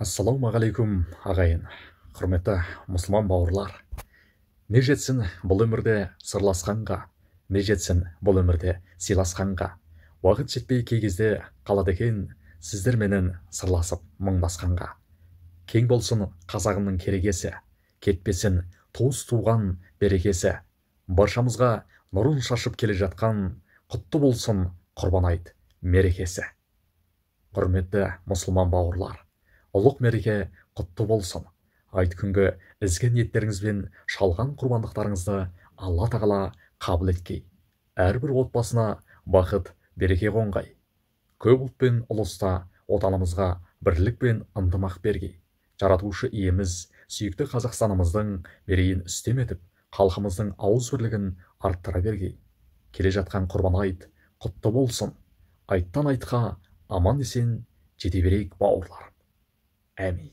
Ассалаумағалейкум ағайын, құрметті мұсылман бауырлар. Не жетсін бұл өмірде сырласқанға, не жетсін бұл өмірде сыйласқанға. Уақыт жетпей кей кезде қалады екен сіздер менен сырласып мұңдасқанға. Кең болсын қазағымның керегесі, кетпесін туыс туған берекесі. Баршамызға нұрын шашып келе жатқан құтты болсын құрбан айт мерекесі. Құрметті мұсылман бауырлар, ұлық мереке құтты болсын. Айт күнгі ізгі ниеттеріңізбен шалған құрбандықтарыңызды Алла тағала қабыл еткей. Әрбір отбасына бақыт, береке қонғай. Көп ұлт пен ұлыста отанымызға бірлік пен ынтымақ бергей. Жаратушы иеміз сүйікті Қазақстанымыздың мерейін үстем етіп, халқымыздың ауыз бірлігін арттыра бергей. Келе жатқан құрбан айт құтты болсын. Айттан айтқа аман есен жете берейік бауырлар. Әмин.